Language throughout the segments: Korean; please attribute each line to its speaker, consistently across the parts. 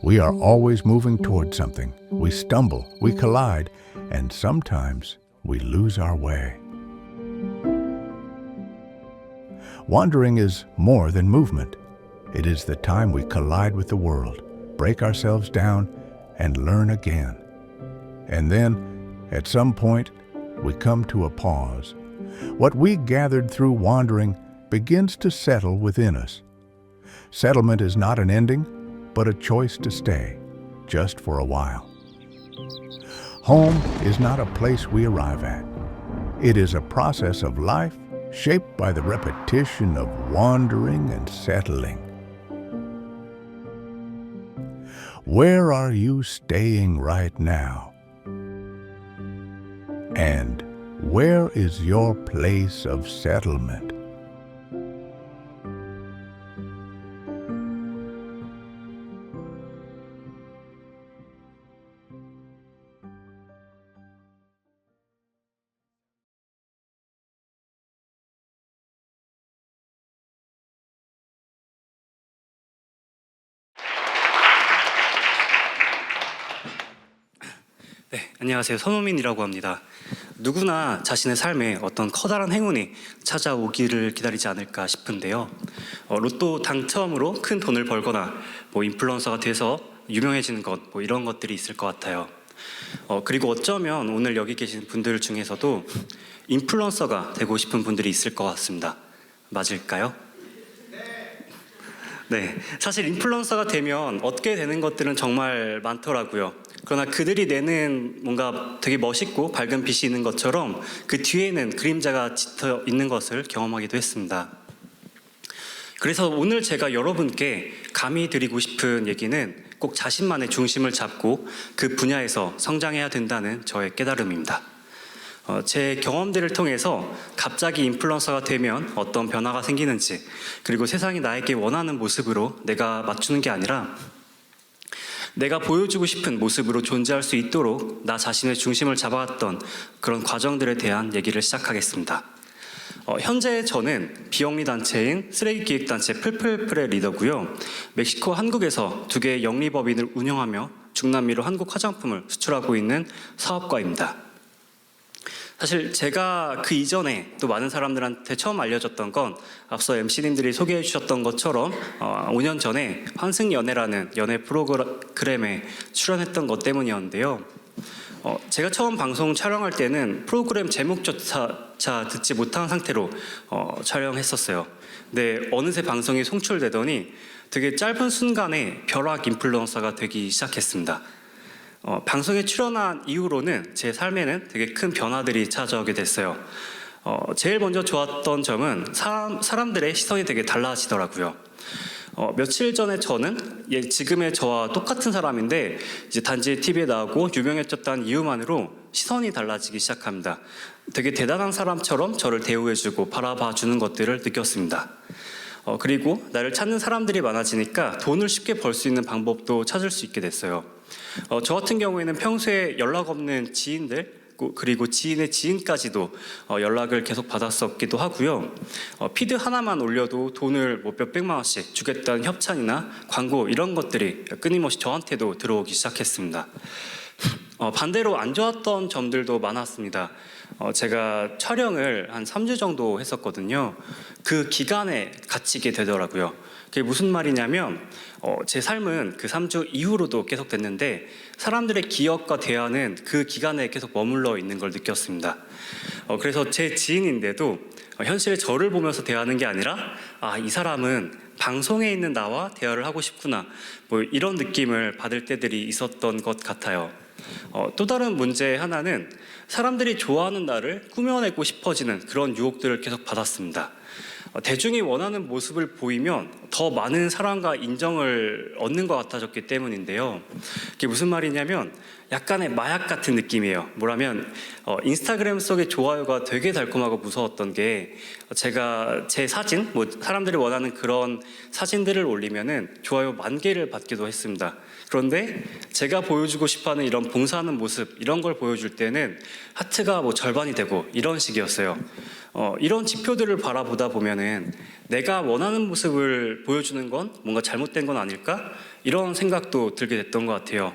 Speaker 1: We are always moving toward something. We stumble, we collide, and sometimes we lose our way. Wandering is more than movement. It is the time we collide with the world, break ourselves down, and learn again. And then, at some point, we come to a pause. What we gathered through wandering begins to settle within us. Settlement is not an ending, but a choice to stay, just for a while. Home is not a place we arrive at. It is a process of life shaped by the repetition of wandering and settling. Where are you staying right now? And where is your place of settlement?
Speaker 2: 네, 안녕하세요. 손호민이라고 합니다. 누구나 자신의 삶에 어떤 커다란 행운이 찾아오기를 기다리지 않을까 싶은데요. 로또 당첨으로 큰 돈을 벌거나 인플루언서가 돼서 유명해지는 것, 이런 것들이 있을 것 같아요. 그리고 어쩌면 오늘 여기 계신 분들 중에서도 인플루언서가 되고 싶은 분들이 있을 것 같습니다. 맞을까요? 네, 사실 인플루언서가 되면 얻게 되는 것들은 정말 많더라고요. 그러나 그들이 내는 뭔가 되게 멋있고 밝은 빛이 있는 것처럼 그 뒤에는 그림자가 짙어 있는 것을 경험하기도 했습니다. 그래서 오늘 제가 여러분께 감히 드리고 싶은 얘기는 꼭 자신만의 중심을 잡고 그 분야에서 성장해야 된다는 저의 깨달음입니다. 제 경험들을 통해서 갑자기 인플루언서가 되면 어떤 변화가 생기는지, 그리고 세상이 나에게 원하는 모습으로 내가 맞추는 게 아니라 내가 보여주고 싶은 모습으로 존재할 수 있도록 나 자신의 중심을 잡아왔던 그런 과정들에 대한 얘기를 시작하겠습니다. 현재 저는 비영리 단체인 쓰레기 기획단체 풀풀풀의 리더고요. 멕시코, 한국에서 2개의 영리법인을 운영하며 중남미로 한국 화장품을 수출하고 있는 사업가입니다. 사실 제가 그 이전에 또 많은 사람들한테 처음 알려졌던 건 앞서 MC님들이 소개해 주셨던 것처럼 5년 전에 환승연애라는 연애 프로그램에 출연했던 것 때문이었는데요. 제가 처음 방송 촬영할 때는 프로그램 제목조차 듣지 못한 상태로 촬영했었어요. 근데 어느새 방송이 송출되더니 되게 짧은 순간에 벼락 인플루언서가 되기 시작했습니다. 방송에 출연한 이후로는 제 삶에는 되게 큰 변화들이 찾아오게 됐어요. 제일 먼저 좋았던 점은 사람들의 시선이 되게 달라지더라고요. 며칠 전에 저는 지금의 저와 똑같은 사람인데 이제 단지 TV에 나오고 유명해졌다는 이유만으로 시선이 달라지기 시작합니다. 되게 대단한 사람처럼 저를 대우해주고 바라봐주는 것들을 느꼈습니다. 그리고 나를 찾는 사람들이 많아지니까 돈을 쉽게 벌 수 있는 방법도 찾을 수 있게 됐어요. 저 같은 경우에는 평소에 연락 없는 지인들, 그리고 지인의 지인까지도 연락을 계속 받았었기도 하고요. 피드 하나만 올려도 돈을 몇백만 원씩 주겠다는 협찬이나 광고, 이런 것들이 끊임없이 저한테도 들어오기 시작했습니다. 반대로 안 좋았던 점들도 많았습니다. 제가 촬영을 한 3주 정도 했었거든요. 그 기간에 갇히게 되더라고요. 그게 무슨 말이냐면 제 삶은 그 3주 이후로도 계속 됐는데 사람들의 기억과 대화는 그 기간에 계속 머물러 있는 걸 느꼈습니다. 그래서 제 지인인데도 현실의 저를 보면서 대화하는 게 아니라 이 사람은 방송에 있는 나와 대화를 하고 싶구나, 이런 느낌을 받을 때들이 있었던 것 같아요. 또 다른 문제 하나는 사람들이 좋아하는 나를 꾸며내고 싶어지는 그런 유혹들을 계속 받았습니다. 대중이 원하는 모습을 보이면 더 많은 사랑과 인정을 얻는 것 같아졌기 때문인데요. 그게 무슨 말이냐면 약간의 마약 같은 느낌이에요. 뭐라면 인스타그램 속의 좋아요가 되게 달콤하고 무서웠던 게 제가 제 사진, 사람들이 원하는 그런 사진들을 올리면은 좋아요 10,000개를 받기도 했습니다. 그런데 제가 보여주고 싶어하는 이런 봉사하는 모습, 이런 걸 보여줄 때는 하트가 절반이 되고 이런 식이었어요. 이런 지표들을 바라보다 보면은 내가 원하는 모습을 보여주는 건 뭔가 잘못된 건 아닐까? 이런 생각도 들게 됐던 것 같아요.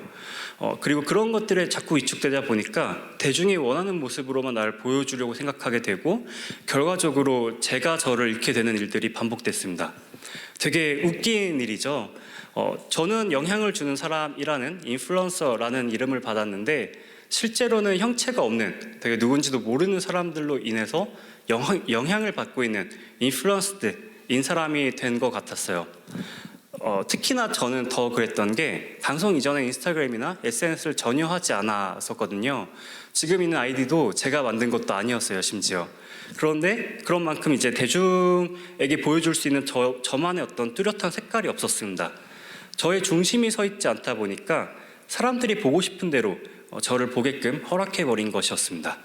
Speaker 2: 그리고 그런 것들에 자꾸 위축되다 보니까 대중이 원하는 모습으로만 나를 보여주려고 생각하게 되고 결과적으로 제가 저를 잃게 되는 일들이 반복됐습니다. 되게 웃긴 일이죠. 저는 영향을 주는 사람이라는 인플루언서라는 이름을 받았는데 실제로는 형체가 없는 되게 누군지도 모르는 사람들로 인해서 영향을 받고 있는 인플루언스드인 사람이 된 것 같았어요. 특히나 저는 더 그랬던 게 방송 이전에 인스타그램이나 SNS를 전혀 하지 않았었거든요. 지금 있는 아이디도 제가 만든 것도 아니었어요, 심지어. 그런데 그런 만큼 이제 대중에게 보여줄 수 있는 저만의 어떤 뚜렷한 색깔이 없었습니다. 저의 중심이 서 있지 않다 보니까 사람들이 보고 싶은 대로 저를 보게끔 허락해버린 것이었습니다.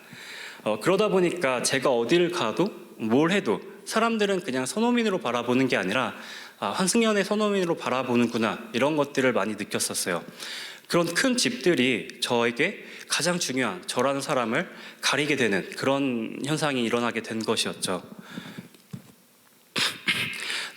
Speaker 2: 그러다 보니까 제가 어디를 가도 뭘 해도 사람들은 그냥 손흥민으로 바라보는 게 아니라 환승연의 손흥민으로 바라보는구나, 이런 것들을 많이 느꼈었어요. 그런 큰 집들이 저에게 가장 중요한 저라는 사람을 가리게 되는 그런 현상이 일어나게 된 것이었죠.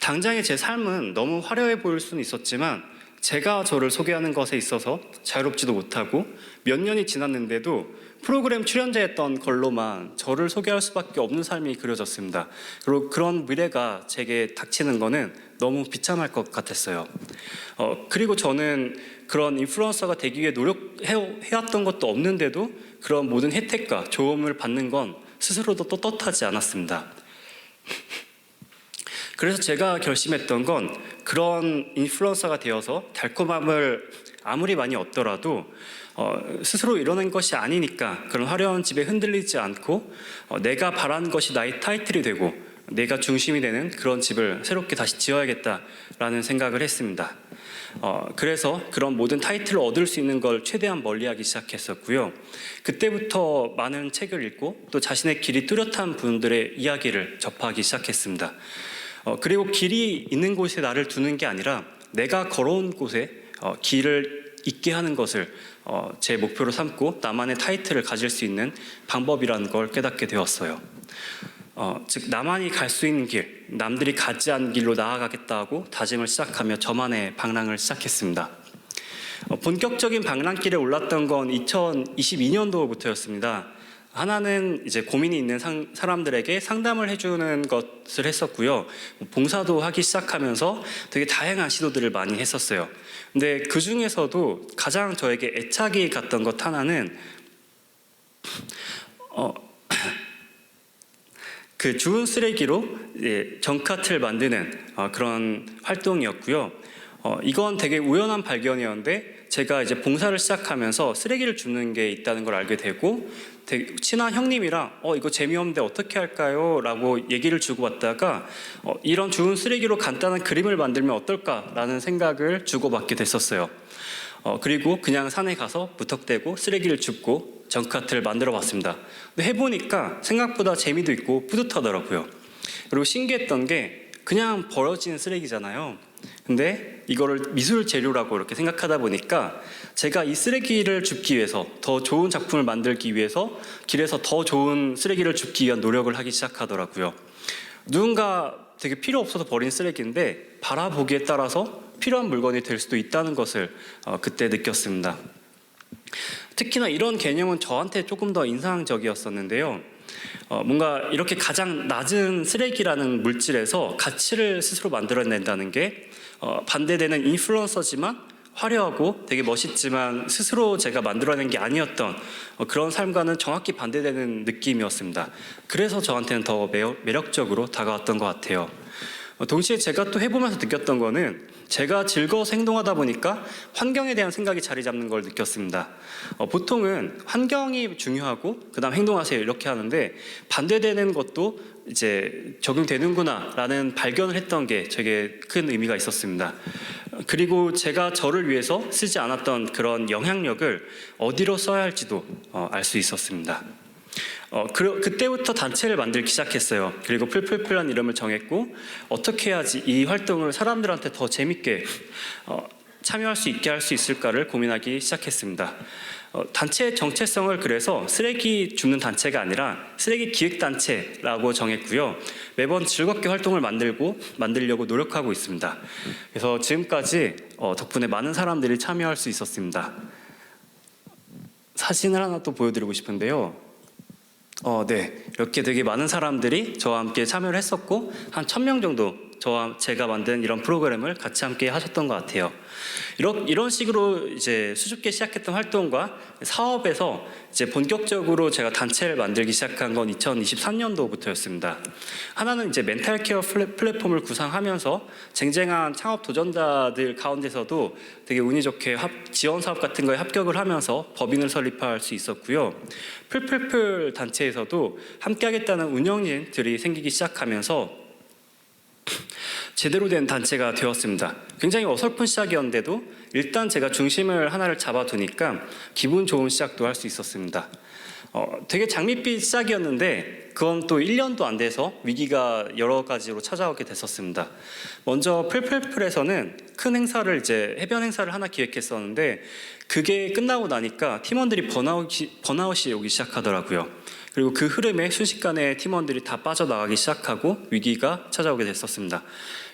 Speaker 2: 당장의 제 삶은 너무 화려해 보일 수는 있었지만 제가 저를 소개하는 것에 있어서 자유롭지도 못하고 몇 년이 지났는데도 프로그램 출연자였던 걸로만 저를 소개할 수밖에 없는 삶이 그려졌습니다. 그리고 그런 미래가 제게 닥치는 거는 너무 비참할 것 같았어요. 그리고 저는 그런 인플루언서가 되기 위해 노력해왔던 것도 없는데도 그런 모든 혜택과 조언을 받는 건 스스로도 떳떳하지 않았습니다. 그래서 제가 결심했던 건 그런 인플루언서가 되어서 달콤함을 아무리 많이 얻더라도 스스로 이뤄낸 것이 아니니까 그런 화려한 집에 흔들리지 않고 내가 바라는 것이 나의 타이틀이 되고 내가 중심이 되는 그런 집을 새롭게 다시 지어야겠다라는 생각을 했습니다. 그래서 그런 모든 타이틀을 얻을 수 있는 걸 최대한 멀리하기 시작했었고요. 그때부터 많은 책을 읽고 또 자신의 길이 뚜렷한 분들의 이야기를 접하기 시작했습니다. 그리고 길이 있는 곳에 나를 두는 게 아니라 내가 걸어온 곳에 길을 있게 하는 것을 제 목표로 삼고 나만의 타이틀을 가질 수 있는 방법이라는 걸 깨닫게 되었어요. 즉 나만이 갈 수 있는 길, 남들이 가지 않은 길로 나아가겠다고 다짐을 시작하며 저만의 방랑을 시작했습니다. 본격적인 방랑길에 올랐던 건 2022년도부터였습니다. 하나는 이제 고민이 있는 사람들에게 상담을 해주는 것을 했었고요. 봉사도 하기 시작하면서 되게 다양한 시도들을 많이 했었어요. 근데 그 중에서도 가장 저에게 애착이 갔던 것 하나는 그 주운 쓰레기로 정카트를 만드는 그런 활동이었고요. 이건 되게 우연한 발견이었는데 제가 이제 봉사를 시작하면서 쓰레기를 줍는 게 있다는 걸 알게 되고 되게 친한 형님이랑 이거 재미없는데 어떻게 할까요? 라고 얘기를 주고받다가 이런 주운 쓰레기로 간단한 그림을 만들면 어떨까라는 생각을 주고받게 됐었어요. 그리고 그냥 산에 가서 무턱대고 쓰레기를 줍고 정카트를 만들어 봤습니다. 근데 해보니까 생각보다 재미도 있고 뿌듯하더라고요. 그리고 신기했던 게 그냥 버려진 쓰레기잖아요. 근데 이거를 미술 재료라고 이렇게 생각하다 보니까 제가 이 쓰레기를 줍기 위해서 더 좋은 작품을 만들기 위해서 길에서 더 좋은 쓰레기를 줍기 위한 노력을 하기 시작하더라고요. 누군가 되게 필요 없어서 버린 쓰레기인데 바라보기에 따라서 필요한 물건이 될 수도 있다는 것을 그때 느꼈습니다. 특히나 이런 개념은 저한테 조금 더 인상적이었었는데요. 뭔가 이렇게 가장 낮은 쓰레기라는 물질에서 가치를 스스로 만들어낸다는 게 반대되는 인플루언서지만 화려하고 되게 멋있지만 스스로 제가 만들어낸 게 아니었던 그런 삶과는 정확히 반대되는 느낌이었습니다. 그래서 저한테는 더 매력적으로 다가왔던 것 같아요. 동시에 제가 또 해보면서 느꼈던 거는 제가 즐거워서 행동하다 보니까 환경에 대한 생각이 자리 잡는 걸 느꼈습니다. 보통은 환경이 중요하고 그 다음 행동하세요 이렇게 하는데 반대되는 것도 이제 적용되는구나 라는 발견을 했던 게 되게 큰 의미가 있었습니다. 그리고 제가 저를 위해서 쓰지 않았던 그런 영향력을 어디로 써야 할지도 알 수 있었습니다. 그때부터 단체를 만들기 시작했어요. 그리고 풀풀풀한 이름을 정했고 어떻게 해야지 이 활동을 사람들한테 더 재밌게 참여할 수 있게 할 수 있을까를 고민하기 시작했습니다. 단체의 정체성을 그래서 쓰레기 줍는 단체가 아니라 쓰레기 기획단체라고 정했고요. 매번 즐겁게 활동을 만들려고 노력하고 있습니다. 그래서 지금까지 덕분에 많은 사람들이 참여할 수 있었습니다. 사진을 하나 또 보여드리고 싶은데요. 네, 이렇게 되게 많은 사람들이 저와 함께 참여를 했었고 한 1000명 정도 제가 만든 이런 프로그램을 같이 함께 하셨던 것 같아요. 이런 식으로 이제 수줍게 시작했던 활동과 사업에서 이제 본격적으로 제가 단체를 만들기 시작한 건 2023년도부터였습니다. 하나는 이제 멘탈 케어 플랫폼을 구상하면서 쟁쟁한 창업 도전자들 가운데서도 되게 운이 좋게 지원 사업 같은 거에 합격을 하면서 법인을 설립할 수 있었고요. 풀풀풀 단체에서도 함께 하겠다는 운영진들이 생기기 시작하면서 제대로 된 단체가 되었습니다. 굉장히 어설픈 시작이었는데도 일단 제가 중심을 하나를 잡아두니까 기분 좋은 시작도 할 수 있었습니다. 되게 장밋빛 시작이었는데 그건 또 1년도 안 돼서 위기가 여러 가지로 찾아오게 됐었습니다. 먼저 풀풀풀에서는 큰 행사를 이제 해변 행사를 하나 기획했었는데 그게 끝나고 나니까 팀원들이 번아웃이 오기 시작하더라고요. 그리고 그 흐름에 순식간에 팀원들이 다 빠져나가기 시작하고 위기가 찾아오게 됐었습니다.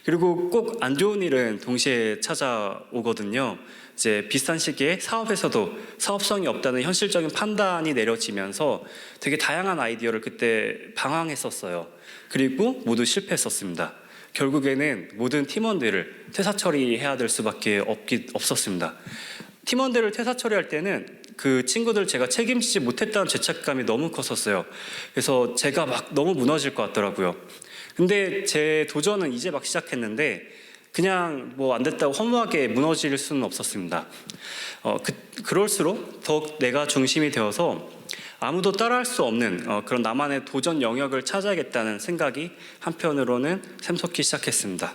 Speaker 2: 그리고 꼭 안 좋은 일은 동시에 찾아오거든요. 이제 비슷한 시기에 사업에서도 사업성이 없다는 현실적인 판단이 내려지면서 되게 다양한 아이디어를 그때 방황했었어요. 그리고 모두 실패했었습니다. 결국에는 모든 팀원들을 퇴사 처리해야 될 수밖에 없었습니다. 팀원들을 퇴사 처리할 때는 그 친구들 제가 책임지지 못했다는 죄책감이 너무 컸었어요. 그래서 제가 막 너무 무너질 것 같더라고요. 근데 제 도전은 이제 막 시작했는데 그냥 뭐 안 됐다고 허무하게 무너질 수는 없었습니다. 그럴수록 더욱 내가 중심이 되어서 아무도 따라할 수 없는 그런 나만의 도전 영역을 찾아야겠다는 생각이 한편으로는 샘솟기 시작했습니다.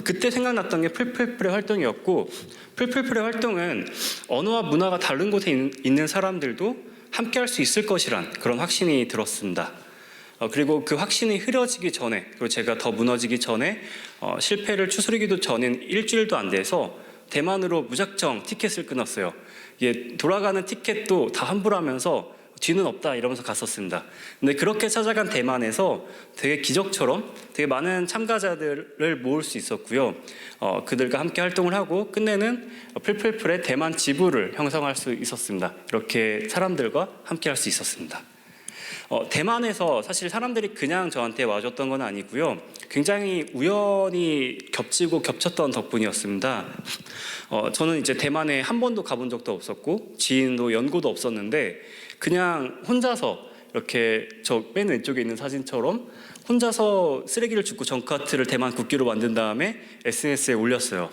Speaker 2: 그때 생각났던 게 풀풀풀의 활동이었고 풀풀풀의 활동은 언어와 문화가 다른 곳에 있는 사람들도 함께 할 수 있을 것이란 그런 확신이 들었습니다. 그리고 그 확신이 흐려지기 전에 그리고 제가 더 무너지기 전에 실패를 추스르기도 전인 일주일도 안 돼서 대만으로 무작정 티켓을 끊었어요. 이게 돌아가는 티켓도 다 환불하면서 뒤는 없다 이러면서 갔었습니다. 근데 그렇게 찾아간 대만에서 되게 기적처럼 되게 많은 참가자들을 모을 수 있었고요. 그들과 함께 활동을 하고 끝내는 풀풀풀의 대만 지부를 형성할 수 있었습니다. 이렇게 사람들과 함께 할 수 있었습니다. 대만에서 사실 사람들이 그냥 저한테 와줬던 건 아니고요. 굉장히 우연히 겹치고 겹쳤던 덕분이었습니다. 저는 이제 대만에 한 번도 가본 적도 없었고 지인도 연고도 없었는데 그냥 혼자서 이렇게 저 맨 왼쪽에 있는 사진처럼 혼자서 쓰레기를 줍고 정카트를 대만 국기로 만든 다음에 SNS에 올렸어요.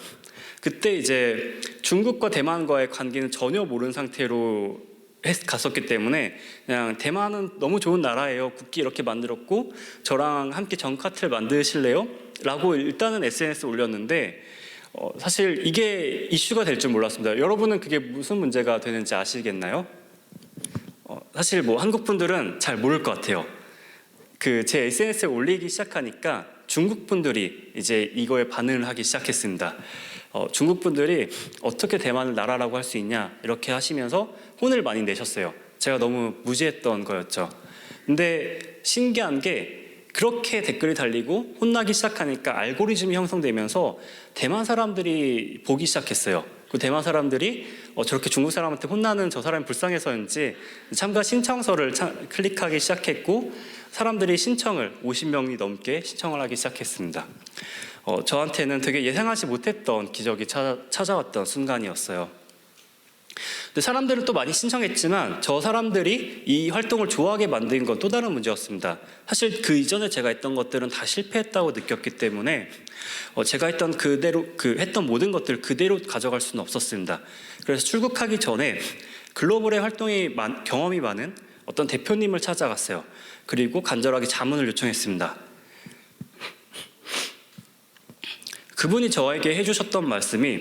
Speaker 2: 그때 이제 중국과 대만과의 관계는 전혀 모르는 상태로 갔었기 때문에 그냥 대만은 너무 좋은 나라예요. 국기 이렇게 만들었고 저랑 함께 정카트를 만드실래요? 라고 일단은 SNS에 올렸는데 사실 이게 이슈가 될 줄 몰랐습니다. 여러분은 그게 무슨 문제가 되는지 아시겠나요? 사실 뭐 한국 분들은 잘 모를 것 같아요. 제 SNS에 올리기 시작하니까 중국 분들이 이제 이거에 반응을 하기 시작했습니다. 중국 분들이 어떻게 대만을 나라라고 할 수 있냐 이렇게 하시면서 혼을 많이 내셨어요. 제가 너무 무지했던 거였죠. 근데 신기한 게 그렇게 댓글이 달리고 혼나기 시작하니까 알고리즘이 형성되면서 대만 사람들이 보기 시작했어요. 그 대만 사람들이 저렇게 중국 사람한테 혼나는 저 사람이 불쌍해서인지 참가 신청서를 클릭하기 시작했고 사람들이 신청을 50명이 넘게 신청을 하기 시작했습니다. 저한테는 되게 예상하지 못했던 기적이 찾아왔던 순간이었어요. 근데 사람들은 또 많이 신청했지만 저 사람들이 이 활동을 좋아하게 만든 건 또 다른 문제였습니다. 사실 그 이전에 제가 했던 것들은 다 실패했다고 느꼈기 때문에 제가 했던 했던 모든 것들을 그대로 가져갈 수는 없었습니다. 그래서 출국하기 전에 글로벌의 경험이 많은 어떤 대표님을 찾아갔어요. 그리고 간절하게 자문을 요청했습니다. 그분이 저에게 해주셨던 말씀이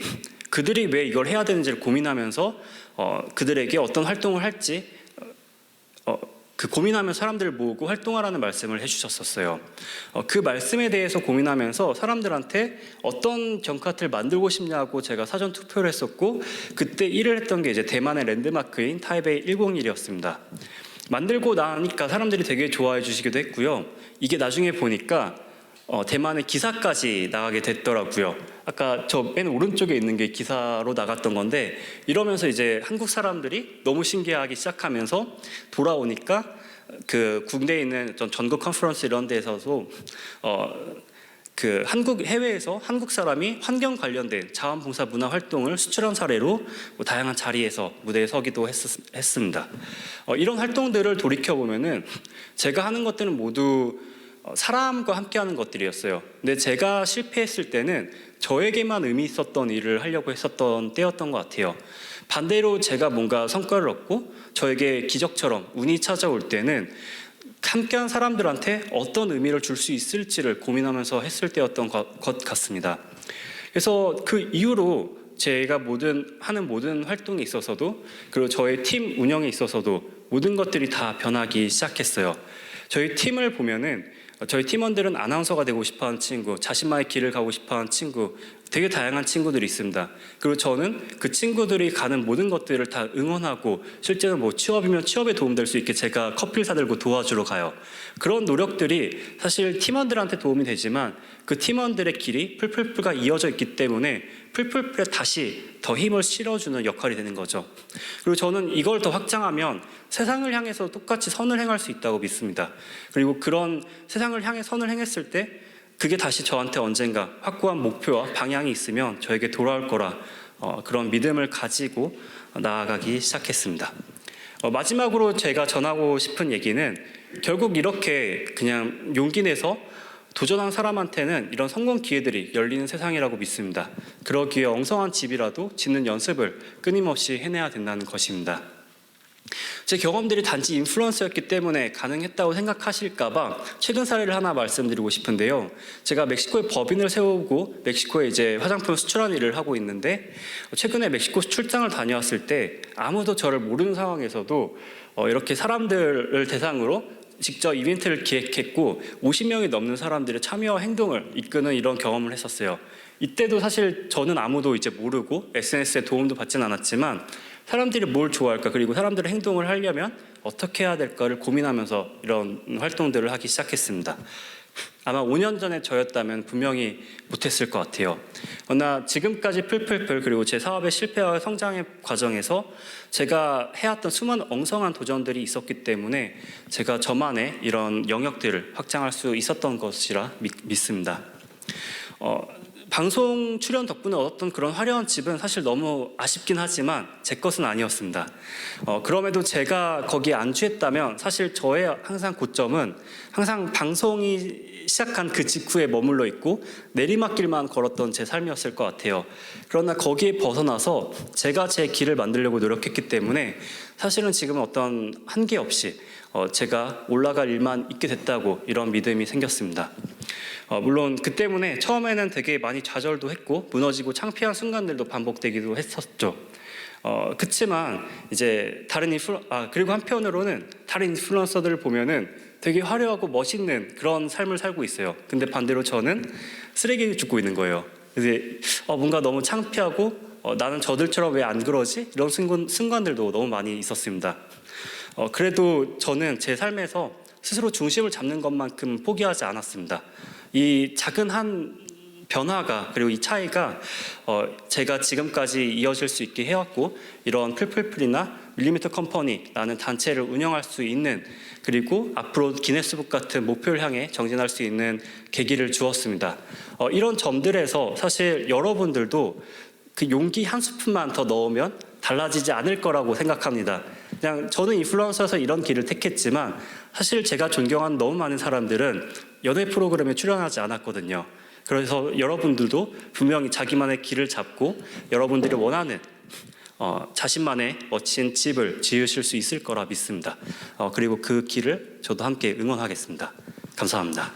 Speaker 2: 그들이 왜 이걸 해야 되는지를 고민하면서 그들에게 어떤 활동을 할지 그 고민하면 사람들을 모으고 활동하라는 말씀을 해주셨었어요. 그 말씀에 대해서 고민하면서 사람들한테 어떤 경카트를 만들고 싶냐고 제가 사전 투표를 했었고, 그때 일을 했던 게 이제 대만의 랜드마크인 타이베이 101이었습니다. 만들고 나니까 사람들이 되게 좋아해 주시기도 했고요. 이게 나중에 보니까 대만의 기사까지 나가게 됐더라고요. 아까 저 맨 오른쪽에 있는 게 기사로 나갔던 건데, 이러면서 이제 한국 사람들이 너무 신기해하기 시작하면서 돌아오니까 그 국내에 있는 전국 컨퍼런스 이런 데에서도 그 한국 해외에서 한국 사람이 환경 관련된 자원봉사 문화 활동을 수출한 사례로 다양한 자리에서 무대에 서기도 했습니다. 이런 활동들을 돌이켜 보면은 제가 하는 것들은 모두 사람과 함께하는 것들이었어요. 근데 제가 실패했을 때는 저에게만 의미 있었던 일을 하려고 했었던 때였던 것 같아요. 반대로 제가 뭔가 성과를 얻고 저에게 기적처럼 운이 찾아올 때는 함께한 사람들한테 어떤 의미를 줄 수 있을지를 고민하면서 했을 때였던 것 같습니다. 그래서 그 이후로 제가 하는 모든 활동에 있어서도, 그리고 저의 팀 운영에 있어서도 모든 것들이 다 변하기 시작했어요. 저희 팀을 보면은 저희 팀원들은 아나운서가 되고 싶어하는 친구, 자신만의 길을 가고 싶어하는 친구, 되게 다양한 친구들이 있습니다. 그리고 저는 그 친구들이 가는 모든 것들을 다 응원하고, 실제로 뭐 취업이면 취업에 도움될 수 있게 제가 커피를 사들고 도와주러 가요. 그런 노력들이 사실 팀원들한테 도움이 되지만 그 팀원들의 길이 풀풀풀과 이어져 있기 때문에 풀풀풀에 다시 더 힘을 실어주는 역할이 되는 거죠. 그리고 저는 이걸 더 확장하면 세상을 향해서 똑같이 선을 행할 수 있다고 믿습니다. 그리고 그런 세상을 향해 선을 행했을 때 그게 다시 저한테 언젠가 확고한 목표와 방향이 있으면 저에게 돌아올 거라, 그런 믿음을 가지고 나아가기 시작했습니다. 마지막으로 제가 전하고 싶은 얘기는, 결국 이렇게 그냥 용기 내서 도전한 사람한테는 이런 성공 기회들이 열리는 세상이라고 믿습니다. 그러기에 엉성한 집이라도 짓는 연습을 끊임없이 해내야 된다는 것입니다. 제 경험들이 단지 인플루언서였기 때문에 가능했다고 생각하실까봐 최근 사례를 하나 말씀드리고 싶은데요. 제가 멕시코에 법인을 세우고 멕시코에 이제 화장품 수출하는 일을 하고 있는데, 최근에 멕시코 출장을 다녀왔을 때 아무도 저를 모르는 상황에서도 이렇게 사람들을 대상으로 직접 이벤트를 기획했고 50명이 넘는 사람들의 참여와 행동을 이끄는 이런 경험을 했었어요. 이때도 사실 저는 아무도 이제 모르고 SNS에 도움도 받진 않았지만 사람들이 뭘 좋아할까, 그리고 사람들의 행동을 하려면 어떻게 해야 될까를 고민하면서 이런 활동들을 하기 시작했습니다. 아마 5년 전에 저였다면 분명히 못했을 것 같아요. 그러나 지금까지 풀풀풀, 그리고 제 사업의 실패와 성장의 과정에서 제가 해왔던 수많은 엉성한 도전들이 있었기 때문에 제가 저만의 이런 영역들을 확장할 수 있었던 것이라 믿습니다. 방송 출연 덕분에 얻었던 그런 화려한 집은 사실 너무 아쉽긴 하지만 제 것은 아니었습니다. 그럼에도 제가 거기에 안주했다면 사실 저의 항상 고점은 항상 방송이 시작한 그 직후에 머물러 있고 내리막길만 걸었던 제 삶이었을 것 같아요. 그러나 거기에 벗어나서 제가 제 길을 만들려고 노력했기 때문에 사실은 지금은 어떤 한계 없이 제가 올라갈 일만 있게 됐다고 이런 믿음이 생겼습니다. 물론 그 때문에 처음에는 되게 많이 좌절도 했고 무너지고 창피한 순간들도 반복되기도 했었죠. 그치만 이제 그리고 한편으로는 다른 인플루언서들을 보면은 되게 화려하고 멋있는 그런 삶을 살고 있어요. 근데 반대로 저는 쓰레기 줍고 있는 거예요. 이제 뭔가 너무 창피하고 나는 저들처럼 왜 안 그러지? 이런 순간들도 너무 많이 있었습니다. 그래도 저는 제 삶에서 스스로 중심을 잡는 것만큼 포기하지 않았습니다. 이 작은 한 변화가, 그리고 이 차이가 제가 지금까지 이어질 수 있게 해왔고, 이런 풀풀풀이나 밀리미터 컴퍼니라는 단체를 운영할 수 있는, 그리고 앞으로 기네스북 같은 목표를 향해 정진할 수 있는 계기를 주었습니다. 이런 점들에서 사실 여러분들도 그 용기 한 스푼만 더 넣으면 달라지지 않을 거라고 생각합니다. 그냥 저는 인플루언서에서 이런 길을 택했지만 사실 제가 존경하는 너무 많은 사람들은 연예 프로그램에 출연하지 않았거든요. 그래서 여러분들도 분명히 자기만의 길을 잡고 여러분들이 원하는 자신만의 멋진 집을 지으실 수 있을 거라 믿습니다. 그리고 그 길을 저도 함께 응원하겠습니다. 감사합니다.